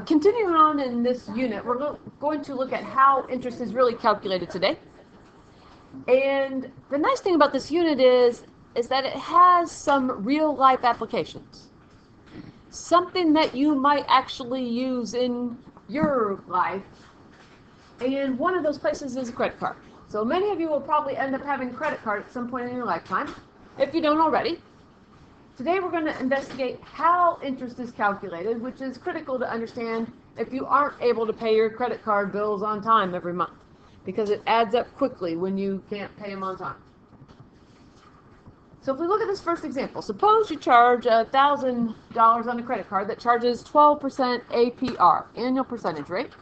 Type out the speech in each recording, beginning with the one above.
Continuing on in this unit, we're going to look at how interest is really calculated today. And the nice thing about this unit is that it has some real life applications. Something that you might actually use in your life. And one of those places is a credit card. So many of you will probably end up having a credit card at some point in your lifetime, if you don't already. Today we're going to investigate how interest is calculated, which is critical to understand if you aren't able to pay your credit card bills on time every month, because it adds up quickly when you can't pay them on time. So if we look at this first example, suppose you charge $1,000 on a credit card that charges 12% APR, annual percentage rate.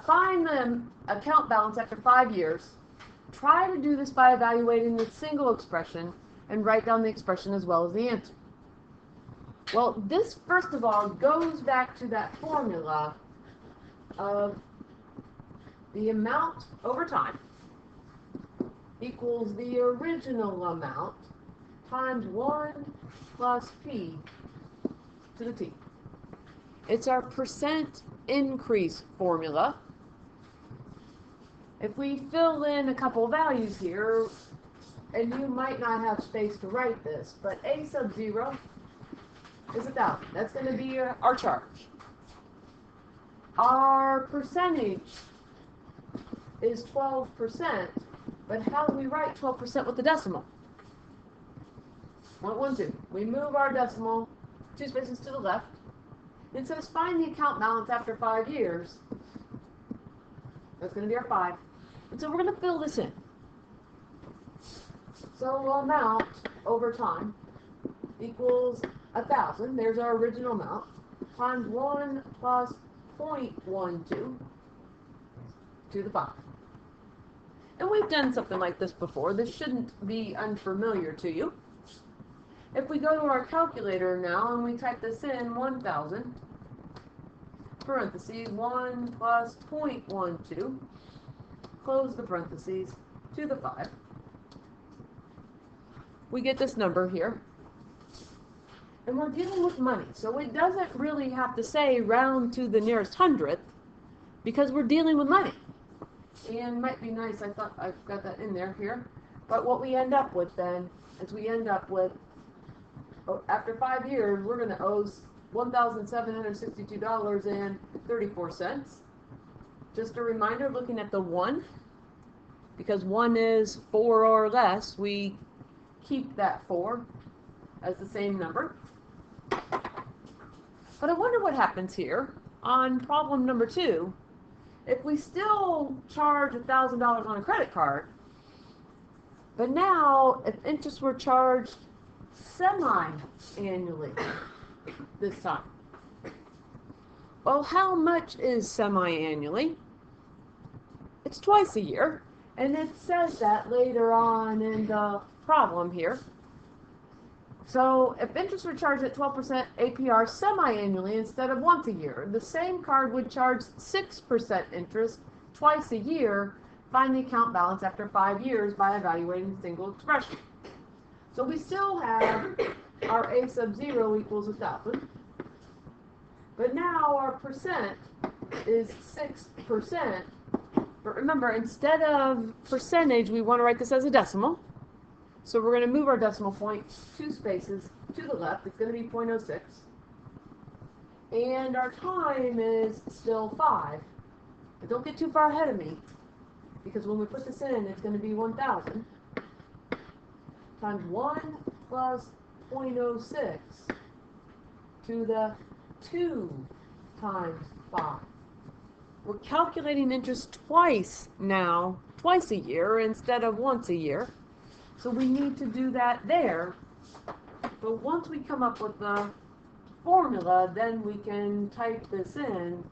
Find the account balance after 5 years. Try to do this by evaluating the single expression and write down the expression as well as the answer. Well, this first of all goes back to that formula of the amount over time equals the original amount times 1 plus p to the t. It's our percent increase formula. If we fill in a couple values here, and you might not have space to write this, but a sub 0 is 1,000. That's going to be our charge. Our percentage is 12%, but how do we write 12% with the decimal? 0.12. We move our decimal 2 spaces to the left. It says find the account balance after 5 years. That's going to be our 5. And so we're going to fill this in. So amount over time equals 1,000. There's our original amount times 1 plus 0.12 to the 5. And we've done something like this before. This shouldn't be unfamiliar to you. If we go to our calculator now and we type this in, 1,000 parentheses 1 plus 0.12, close the parentheses, to the 5. We get this number here. And we're dealing with money, so it doesn't really have to say round to the nearest hundredth, because we're dealing with money. And might be nice, I thought I've got that in there here. But what we end up with then is we end up with, after 5 years, we're going to owe $1,762.34. Just a reminder, looking at the 1, because 1 is 4 or less, we keep that 4 as the same number. But I wonder what happens here on problem number 2. If we still charge $1,000 on a credit card, but now if interest were charged semi-annually this time. Well, how much is semi-annually? It's twice a year, and it says that later on in the problem here. So if interest were charged at 12% APR semi-annually instead of once a year, the same card would charge 6% interest twice a year. Find the account balance after 5 years by evaluating the single expression. So we still have our a sub 0 equals 1,000. But now our percent is 6%. But remember, instead of percentage, we want to write this as a decimal. So we're going to move our decimal point 2 spaces to the left. It's going to be 0.06. And our time is still 5. But don't get too far ahead of me, because when we put this in, it's going to be 1,000 times 1 plus 0.06 to the 2 times 5. We're calculating interest twice now, twice a year instead of once a year. So we need to do that there. But once we come up with the formula, then we can type this in,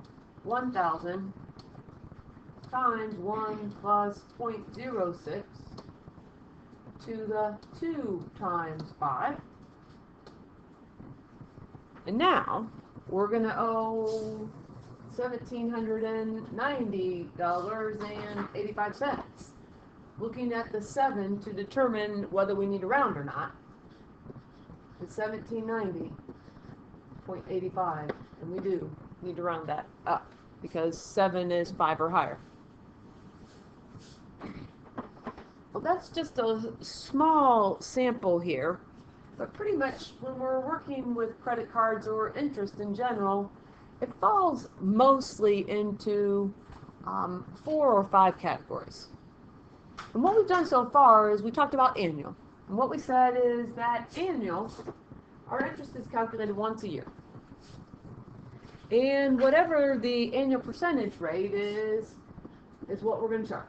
1,000 times 1 plus 0.06 to the 2 times 5. And now we're going to owe $1,790.85. Looking at the 7 to determine whether we need to round or not. 1790.85, and we do need to round that up because 7 is 5 or higher. Well, that's just a small sample here, but pretty much when we're working with credit cards or interest in general, it falls mostly into 4 or 5 categories. And what we've done so far is we talked about annual. And what we said is that annual, our interest is calculated once a year. And whatever the annual percentage rate is what we're going to charge.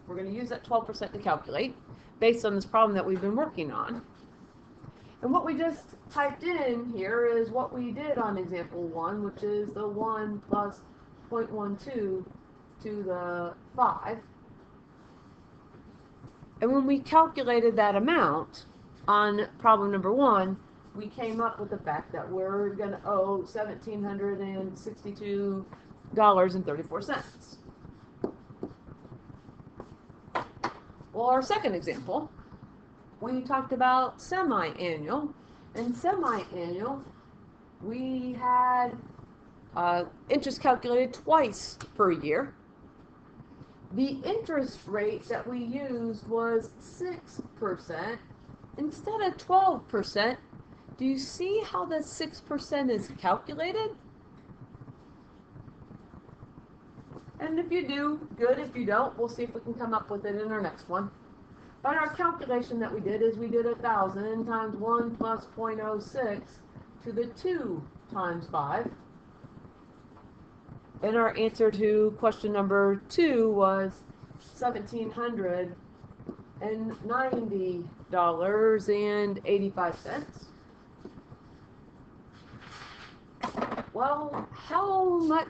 We're going to use that 12% to calculate based on this problem that we've been working on. And what we just typed in here is what we did on example 1, which is the 1 plus 0.12 to the 5. And when we calculated that amount on problem number 1, we came up with the fact that we're going to owe $1,762.34. Well, our second example, we talked about semi-annual. And semi-annual, we had interest calculated twice per year. The interest rate that we used was 6% instead of 12%. Do you see how the 6% is calculated? And if you do, good. If you don't, we'll see if we can come up with it in our next one. But our calculation that we did is we did 1,000 times 1 plus 0.06 to the 2 times 5. And our answer to question number 2 was $1,790.85. Well, how many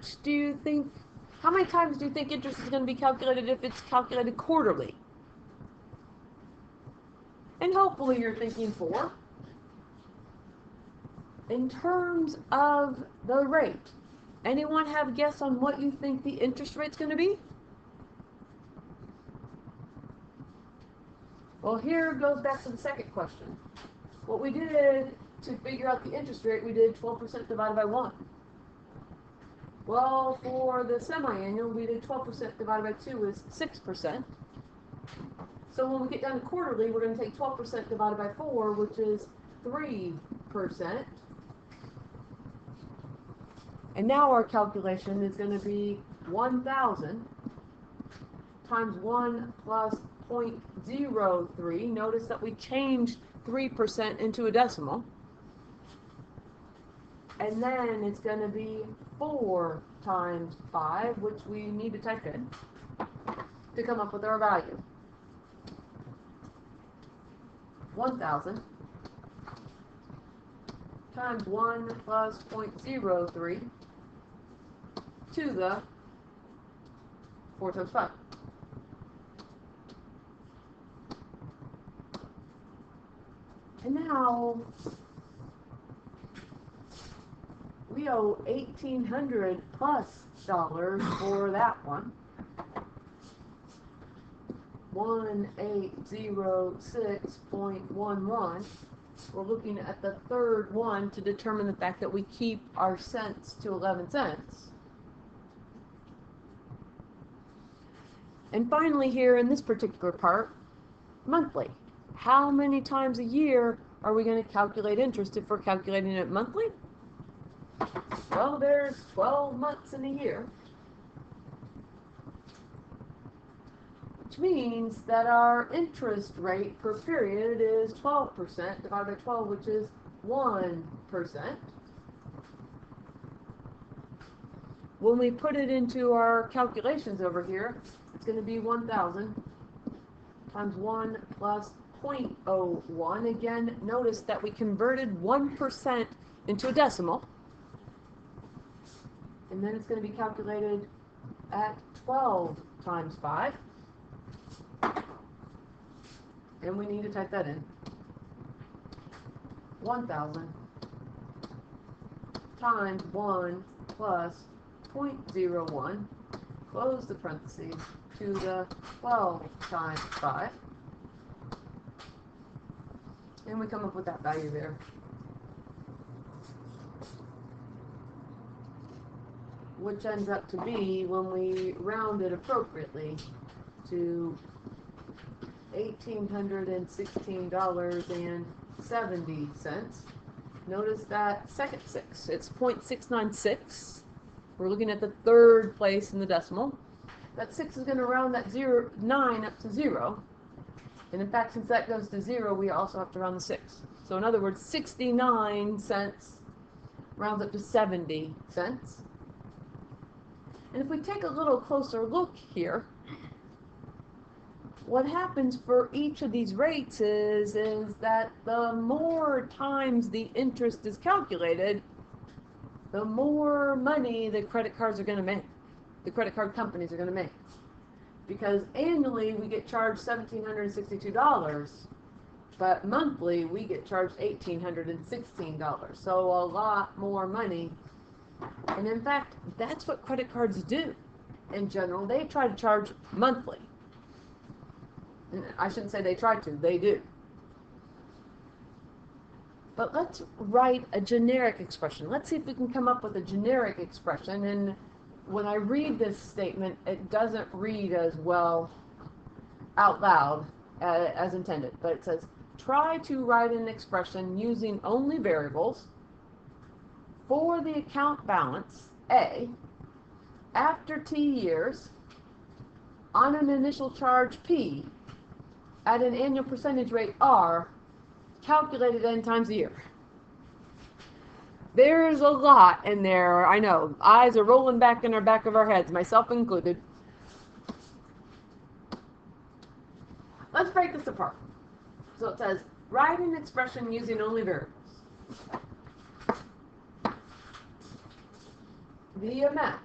times do you think interest is going to be calculated if it's calculated quarterly? And hopefully you're thinking 4. In terms of the rate, anyone have a guess on what you think the interest rate's going to be? Well, here goes back to the second question. What we did to figure out the interest rate, we did 12% divided by 1. Well, for the semi-annual, we did 12% divided by 2 is 6%. So when we get down to quarterly, we're going to take 12% divided by 4, which is 3%. And now our calculation is going to be 1,000 times 1 plus 0.03. Notice that we changed 3% into a decimal. And then it's going to be 4 times 5, which we need to type in to come up with our value. 1,000 times 1 plus 0.03 to the 4 times 5. And now we owe $1,800 plus for that one. 1806.11. We're looking at the third one to determine the fact that we keep our cents to 11 cents. And finally here in this particular part, monthly. How many times a year are we going to calculate interest if we're calculating it monthly? Well, there's 12 months in a year. Which means that our interest rate per period is 12% divided by 12, which is 1%. When we put it into our calculations over here, it's going to be 1,000 times 1 plus 0.01. Again, notice that we converted 1% into a decimal. And then it's going to be calculated at 12 times 5. And we need to type that in. 1,000 times 1 plus 0.01, close the parentheses, to the 12 times 5. And and we come up with that value there. Which ends up to be, when we round it appropriately, to $1,816.70. Notice that second 6, it's 0.696. We're looking at the third place in the decimal. That 6 is going to round that 9 up to 0. And in fact, since that goes to 0, we also have to round the 6. So in other words, 69 cents rounds up to 70 cents. And if we take a little closer look here, what happens for each of these rates is that the more times the interest is calculated, the more money the credit cards are going to make, the credit card companies are going to make. Because annually we get charged $1,762, but monthly we get charged $1,816. So a lot more money. And in fact, that's what credit cards do. In general, they try to charge monthly. And I shouldn't say they try to, they do. But let's write a generic expression. Let's see if we can come up with a generic expression. And when I read this statement, it doesn't read as well out loud as intended. But it says, try to write an expression using only variables for the account balance, A, after T years, on an initial charge, P, at an annual percentage rate, R, calculated N times a year. There's a lot in there, I know. Eyes are rolling back in our back of our heads, myself included. Let's break this apart. So it says, write an expression using only variables. The amount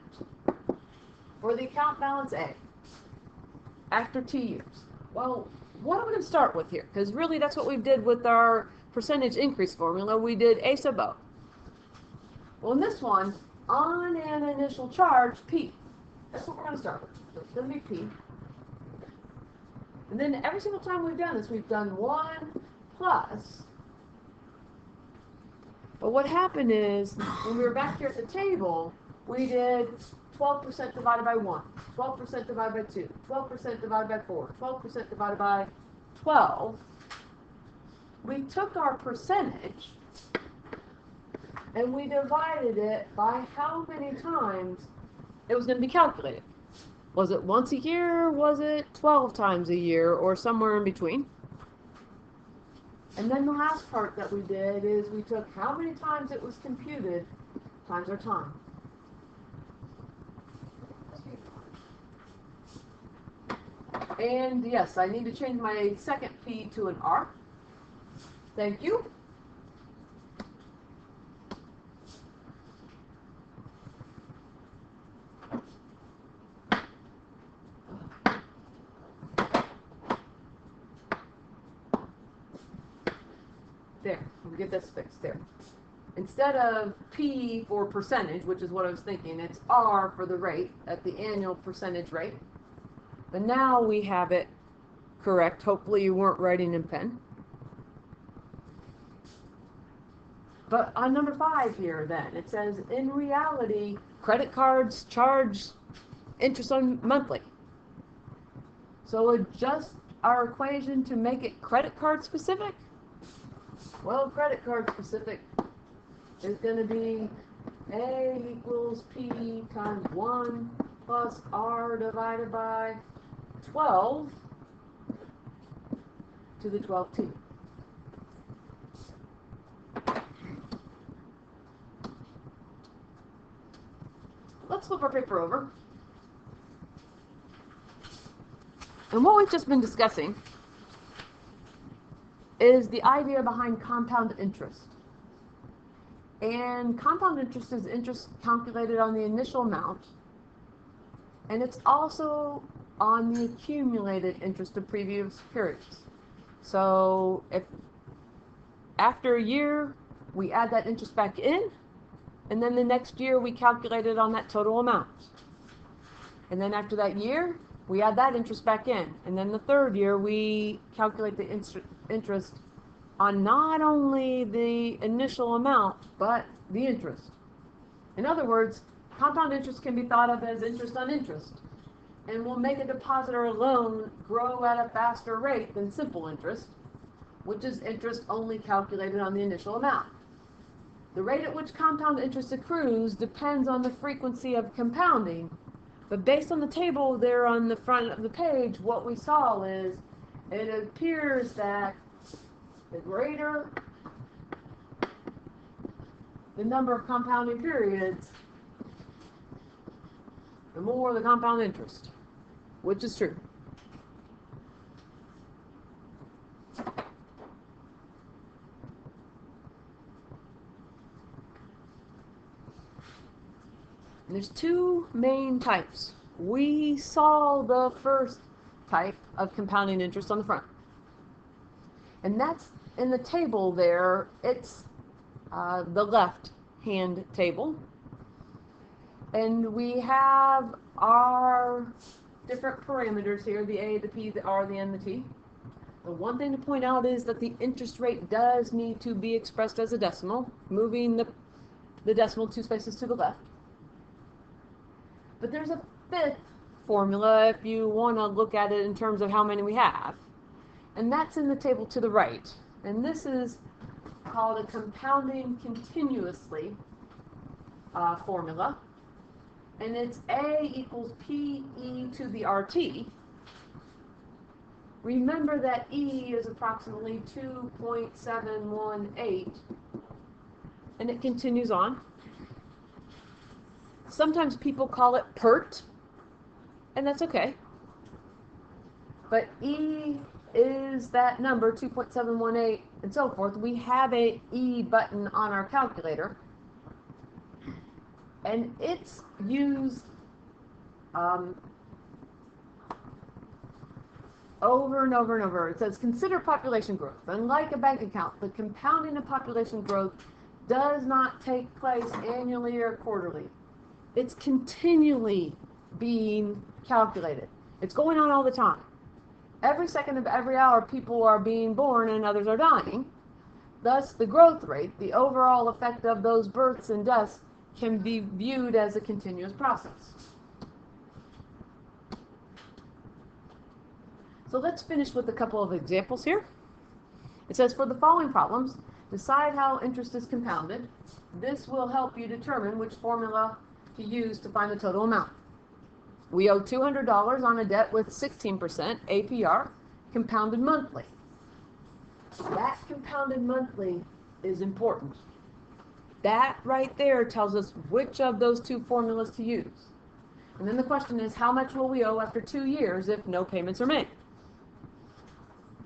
for the account balance A after 2 years. Well, what are we going to start with here? Because really that's what we did with our percentage increase formula. We did A sub O. Well, in this one, on an initial charge, P. That's what we're going to start with. So it's going to be P. And then every single time we've done this, we've done 1 plus. But what happened is, when we were back here at the table, we did 12% divided by 1, 12% divided by 2, 12% divided by 4, 12% divided by 12. We took our percentage and we divided it by how many times it was going to be calculated. Was it once a year? Was it 12 times a year? Or somewhere in between? And then the last part that we did is we took how many times it was computed times our time. And yes, I need to change my second P to an R. Thank you. There, we'll get this fixed there. Instead of P for percentage, which is what I was thinking, it's R for the rate at the annual percentage rate. But now we have it correct. Hopefully you weren't writing in pen. But on number 5 here then, it says, in reality, credit cards charge interest on monthly. So adjust our equation to make it credit card specific. Well, credit card specific is going to be A equals P times 1 plus R divided by 12 to the 12t. Let's flip our paper over. And what we've just been discussing is the idea behind compound interest. And compound interest is interest calculated on the initial amount, and it's also on the accumulated interest of previous periods. So if after a year we add that interest back in, and then the next year we calculate it on that total amount. And then after that year, we add that interest back in. And then the third year we calculate the interest on not only the initial amount, but the interest. In other words, compound interest can be thought of as interest on interest, and will make a deposit or a loan grow at a faster rate than simple interest, which is interest only calculated on the initial amount. The rate at which compound interest accrues depends on the frequency of compounding, but based on the table there on the front of the page, what we saw is it appears that the greater the number of compounding periods, the more the compound interest, which is true. And there's two main types. We saw the first type of compounding interest on the front. And that's in the table there. It's the left-hand table. And we have our different parameters here, the A, the P, the R, the N, the T. The one thing to point out is that the interest rate does need to be expressed as a decimal, moving the decimal 2 spaces to the left. But there's a fifth formula if you want to look at it in terms of how many we have. And that's in the table to the right. And this is called a compounding continuously formula. And it's A equals PE to the RT. Remember that E is approximately 2.718. And it continues on. Sometimes people call it PERT, and that's okay. But E is that number, 2.718, and so forth. We have a E button on our calculator, and it's used over and over and over. It says, consider population growth. Unlike a bank account, the compounding of population growth does not take place annually or quarterly. It's continually being calculated. It's going on all the time. Every second of every hour, people are being born and others are dying. Thus, the growth rate, the overall effect of those births and deaths, can be viewed as a continuous process. So let's finish with a couple of examples here. It says, for the following problems, decide how interest is compounded. This will help you determine which formula to use to find the total amount. We owe $200 on a debt with 16% APR, compounded monthly. That compounded monthly is important. That right there tells us which of those two formulas to use. And then the question is, how much will we owe after 2 years if no payments are made?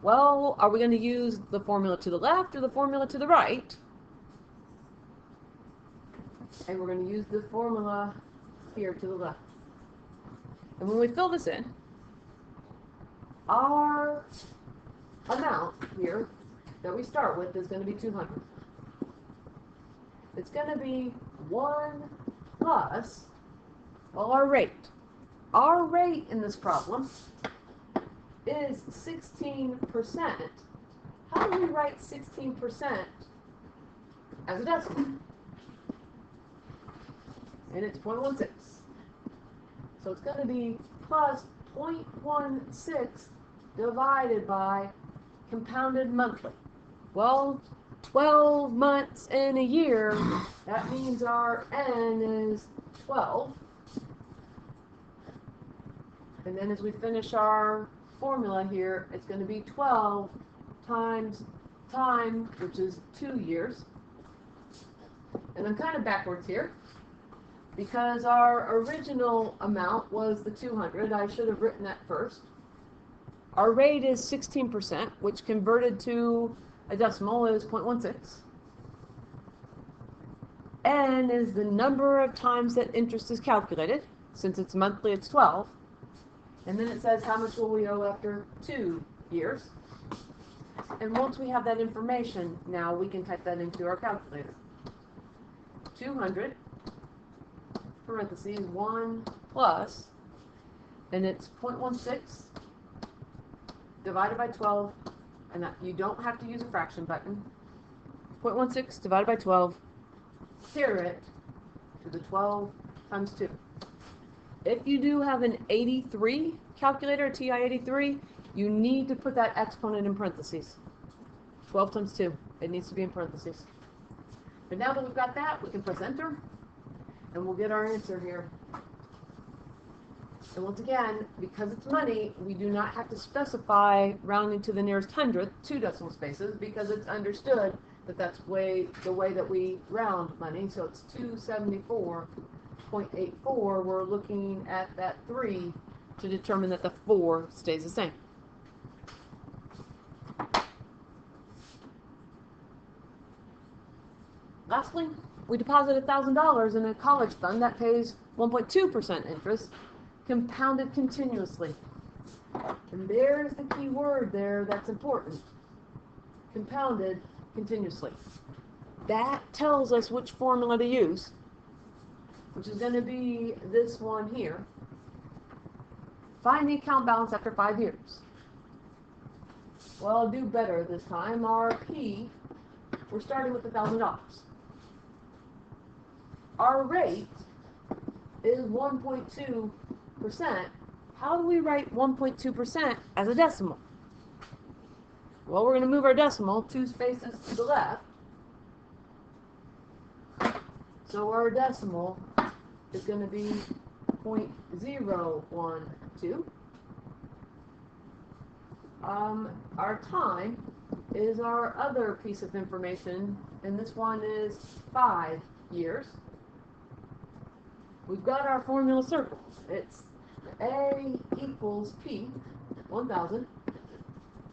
Well, are we going to use the formula to the left or the formula to the right? And we're going to use the formula here to the left. And when we fill this in, our amount here that we start with is going to be 200. It's going to be 1 plus, well, our rate. Our rate in this problem is 16%. How do we write 16% as a decimal? And it's 0.16. So it's going to be plus 0.16 divided by compounded monthly. Well, 12 months in a year, that means our N is 12. And then as we finish our formula here, it's going to be 12 times time, which is 2 years. And I'm kind of backwards here, because our original amount was the 200. I should have written that first. Our rate is 16%, which converted to a decimal is 0.16. N is the number of times that interest is calculated. Since it's monthly, it's 12. And then it says how much will we owe after 2 years. And once we have that information, now we can type that into our calculator. 200 parentheses 1 plus, and it's 0.16 divided by 12, and you don't have to use a fraction button. 0.16 divided by 12, carry it to the 12 times 2. If you do have an 83 calculator, a TI-83, you need to put that exponent in parentheses. 12 times 2. It needs to be in parentheses. But now that we've got that, we can press enter, and we'll get our answer here. And once again, because it's money, we do not have to specify rounding to the nearest hundredth, 2 decimal spaces, because it's understood that that's the way that we round money. So it's 274.84. We're looking at that 3 to determine that the 4 stays the same. Lastly, we deposit $1,000 in a college fund that pays 1.2% interest, compounded continuously. And there's the key word there that's important. Compounded continuously. That tells us which formula to use, which is going to be this one here. Find the account balance after 5 years. Well, I'll do better this time. Our P, we're starting with $1,000. Our rate is 1.2%. How do we write 1.2% as a decimal? Well, we're going to move our decimal 2 spaces to the left. So our decimal is going to be 0.012. Our time is our other piece of information, and this one is 5 years. We've got our formula circled. It's A equals P, 1,000,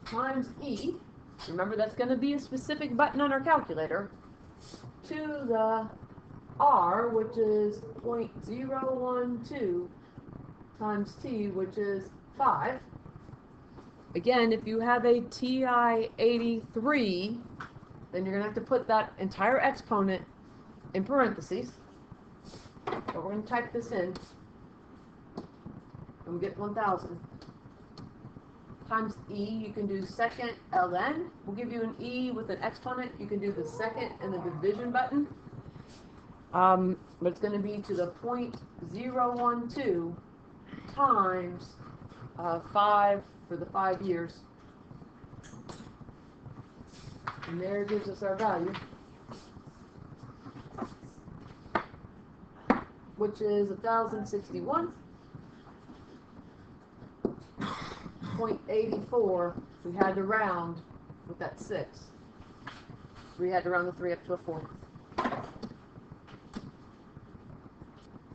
times E. Remember, that's going to be a specific button on our calculator, to the R, which is 0.012 times T, which is 5. Again, if you have a TI-83, then you're going to have to put that entire exponent in parentheses. But we're going to type this in, and we get 1,000 times E. You can do second ln. We'll give you an E with an exponent. You can do the second and the division button. But it's going to be to the 0.012 times 5 for the 5 years. And there gives us our value, which is 1,061.84. We had to round with that 6. We had to round the 3 up to a 4.